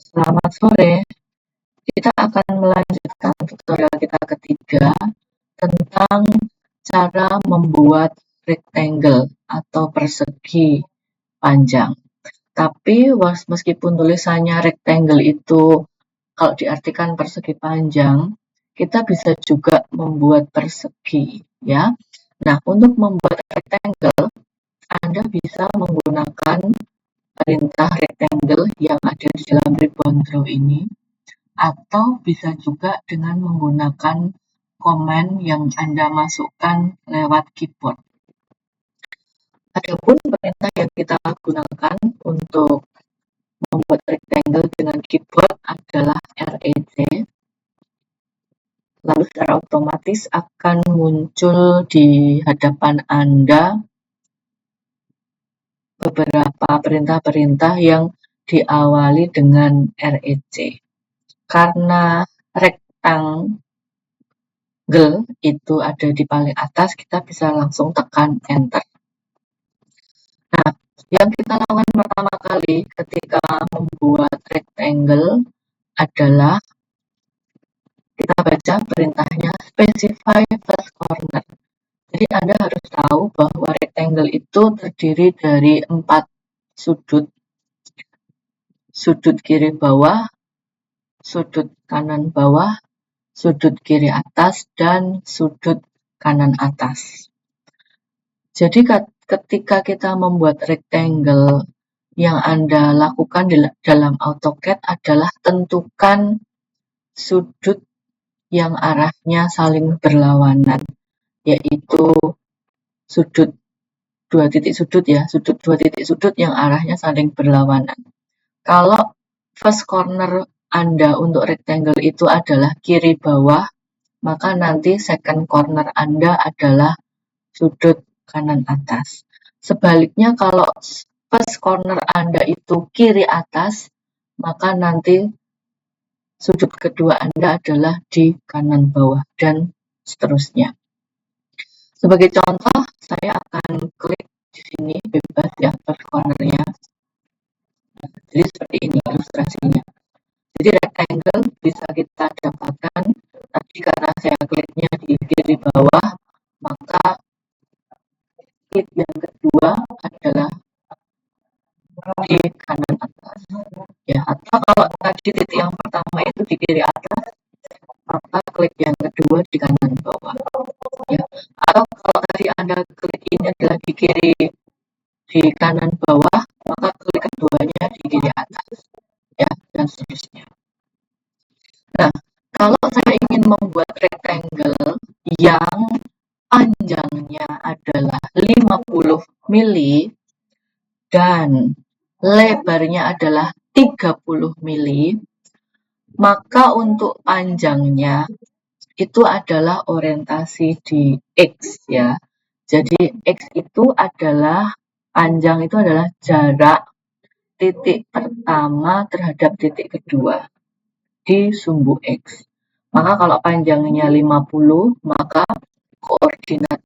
Selamat sore, kita akan melanjutkan tutorial kita ketiga tentang cara membuat rectangle atau persegi panjang. Tapi meskipun tulisannya rectangle itu kalau diartikan persegi panjang, kita bisa juga membuat persegi, ya. Nah, untuk membuat rectangle, Anda bisa menggunakan perintah rectangle yang ada di dalam ribbon draw ini, atau bisa juga dengan menggunakan komen yang Anda masukkan lewat keyboard. Adapun perintah yang kita gunakan untuk membuat rectangle dengan keyboard adalah REC. Lalu secara otomatis akan muncul di hadapan Anda beberapa perintah-perintah yang diawali dengan REC. Karena rectangle itu ada di paling atas, kita bisa langsung tekan enter. Nah, yang kita lakukan pertama kali ketika membuat rectangle adalah kita baca perintahnya specify first corner. Jadi Anda harus tahu bahwa rectangle itu terdiri dari 4 sudut. Sudut kiri bawah, sudut kanan bawah, sudut kiri atas, dan sudut kanan atas. Jadi ketika kita membuat rectangle, yang Anda lakukan dalam AutoCAD adalah tentukan sudut yang arahnya saling berlawanan, yaitu sudut dua titik sudut ya, sudut dua titik sudut yang arahnya saling berlawanan. Kalau first corner Anda untuk rectangle itu adalah kiri bawah, maka nanti second corner Anda adalah sudut kanan atas. Sebaliknya kalau first corner Anda itu kiri atas, maka nanti sudut kedua Anda adalah di kanan bawah, dan seterusnya. Sebagai contoh, saya akan klik di sini bebas ya first cornernya. Jadi seperti ini ilustrasinya. Jadi rectangle bisa kita dapatkan, tapi karena saya kliknya di kiri bawah, maka klik yang kedua adalah di kanan atas. Ya, atau kalau tadi titik yang pertama itu di kiri atas, maka klik yang kedua di kanan bawah. Ya, atau kalau tadi Anda klik ini adalah di kiri di kanan bawah, maka klik keduanya di kiri atas. Ya, dan seterusnya. Nah, kalau saya ingin membuat rectangle yang panjangnya adalah 50 mili dan lebarnya adalah 30 mili, maka untuk panjangnya itu adalah orientasi di X ya. Jadi X itu adalah panjang itu adalah jarak titik pertama terhadap titik kedua di sumbu X. Maka kalau panjangnya 50, maka koordinat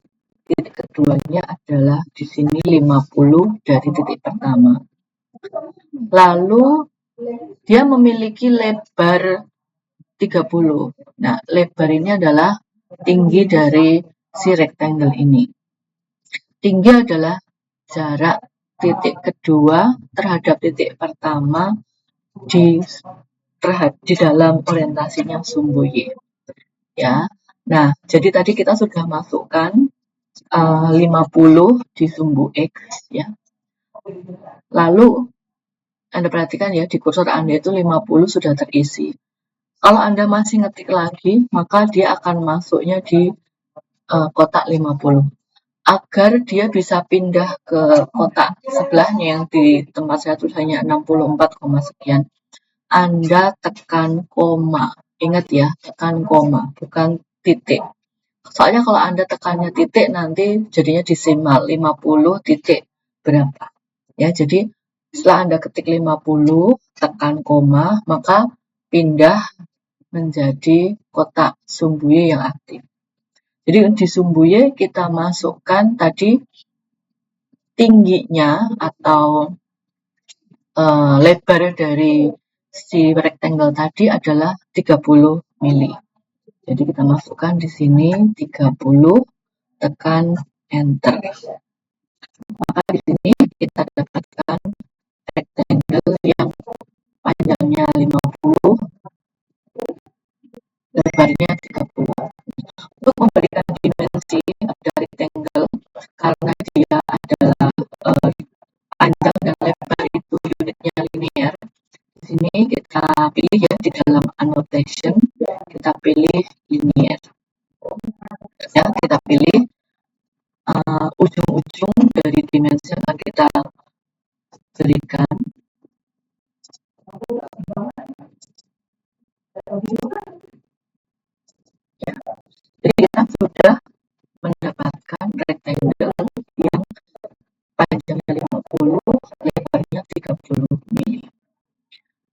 titik keduanya adalah di sini 50 dari titik pertama. Lalu dia memiliki lebar 30. Nah, lebar ini adalah tinggi dari si rectangle ini. Tinggi adalah jarak titik kedua terhadap titik pertama di dalam orientasinya sumbu Y. Ya. Nah, jadi tadi kita sudah masukkan 50 di sumbu X ya. Lalu Anda perhatikan ya di kursor Anda itu 50 sudah terisi. Kalau Anda masih ngetik lagi, maka dia akan masuknya di kotak 50. Agar dia bisa pindah ke kotak sebelahnya yang di tempat saya tulisannya 64, sekian. Anda tekan koma. Ingat ya, tekan koma, bukan titik. Soalnya kalau Anda tekannya titik, nanti jadinya desimal, 50 titik berapa. Ya, jadi setelah Anda ketik 50, tekan koma, maka pindah menjadi kotak sumbu Y yang aktif. Jadi di sumbu Y kita masukkan tadi tingginya atau lebar dari si rectangle tadi adalah 30 mili. Jadi kita masukkan di sini 30, tekan enter. Maka di sini kita dapatkan rectangle yang panjangnya 50, lebarnya 30. Untuk memberikan dimensi dari rectangle, karena dia adalah panjang dan lebar itu unitnya linear, di sini kita pilih ya, di dalam annotation kita pilih linear ya, kita pilih ujung-ujung dari dimensi yang akan kita berikan. Ya. Jadi kita sudah mendapatkan rectangle yang panjangnya 50, lebarnya 30 mili.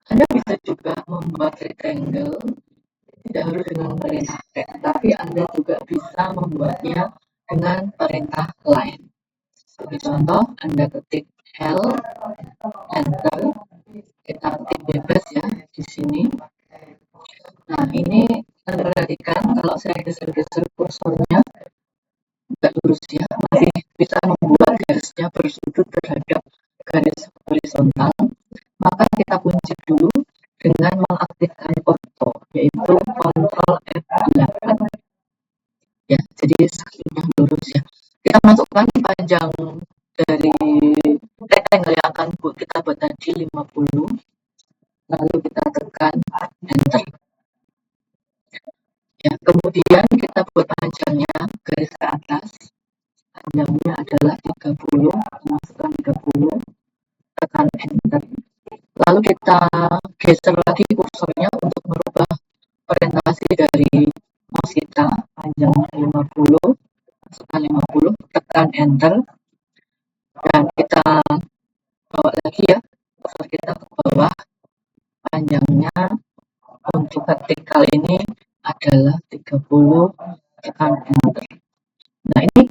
Anda bisa juga membuat rectangle tidak harus dengan perintah tab, tapi Anda juga bisa membuatnya dengan perintah line. Sebagai contoh, Anda ketik L, enter, kita ketik bebas ya di sini. Nah, ini Anda perhatikan kalau saya geser-geser kursornya nggak lurus ya, masih bisa membuat garisnya bersudut terhadap garis horizontal. Maka kita kunci dulu dengan mengaktifkan ortho, yaitu Ctrl F8 ya, jadi sudah lurus ya. Kita masukkan panjang dari rectangle yang akan kita buat tadi 50, lalu kita tekan enter ya. Kemudian kita buat panjangnya garis ke atas, panjangnya adalah 30, masukkan 30, tekan enter. Lalu kita geser lagi kursornya untuk merubah orientasi dari mouse kita, panjangnya 50, masukkan 50, tekan enter, dan kita bawa lagi ya kursor kita ke bawah, panjangnya untuk vertikal ini adalah 30, tekan enter. Nah, ini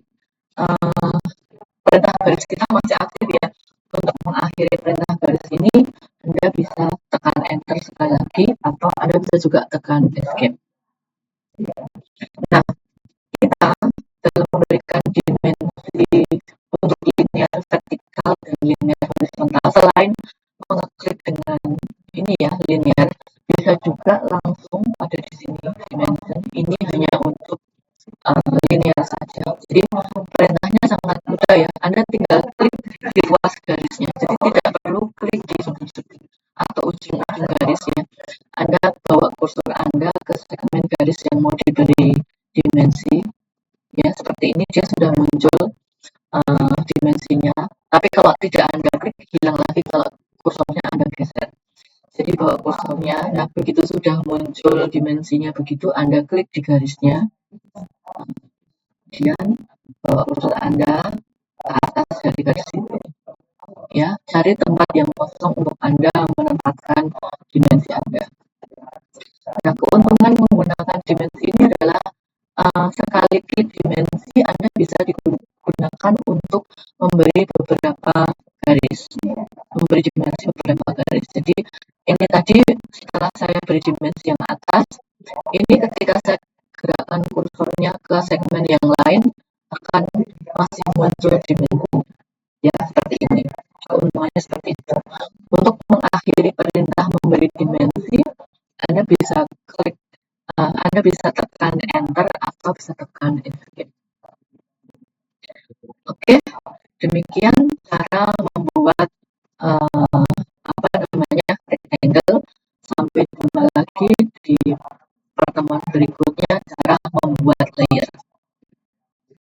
perintah garis kita masih aktif ya. Untuk mengakhiri perintah garis ini, Anda bisa tekan enter sekali lagi, atau Anda bisa juga tekan escape. Nah, kita dalam memberikan dimensi untuk linear vertikal dan linear horizontal, selain mengeklik dengan ini ya, linear, bisa juga langsung ada di sini dimension. Ini hanya untuk linear saja. Jadi perintahnya sangat mudah ya. Anda tinggal klik di ruas garisnya. Jadi tidak perlu klik di sudut-sudut atau ujung-ujung garisnya. Anda bawa kursor Anda ke segmen garis yang mau diberi dimensi. Ya, seperti ini dia sudah muncul dimensinya. Tapi kalau tidak Anda klik, hilang lagi kalau kursornya Anda geser. Jadi bawa kursornya, nah begitu sudah muncul dimensinya begitu, Anda klik di garisnya, kemudian bawa kursor Anda ke atas dari garis itu. Ya, cari tempat yang kosong untuk Anda menempatkan dimensi Anda. Nah, keuntungan menggunakan dimensi ini adalah sekali klik dimensi Anda bisa digunakan untuk memberi beberapa garis, memberi dimensi beberapa garis. Jadi ini tadi setelah saya beri dimensi yang atas, ini ketika saya gerakkan kursornya ke segmen yang lain akan masih muncul dimensi ya, seperti ini. Keuntungannya seperti itu. Untuk mengakhiri perintah memberi dimensi, Anda bisa klik, Anda bisa tekan enter atau bisa tekan escape. Oke, demikian cara membuat rectangle. Sampai jumpa lagi di pertemuan berikutnya cara membuat layer.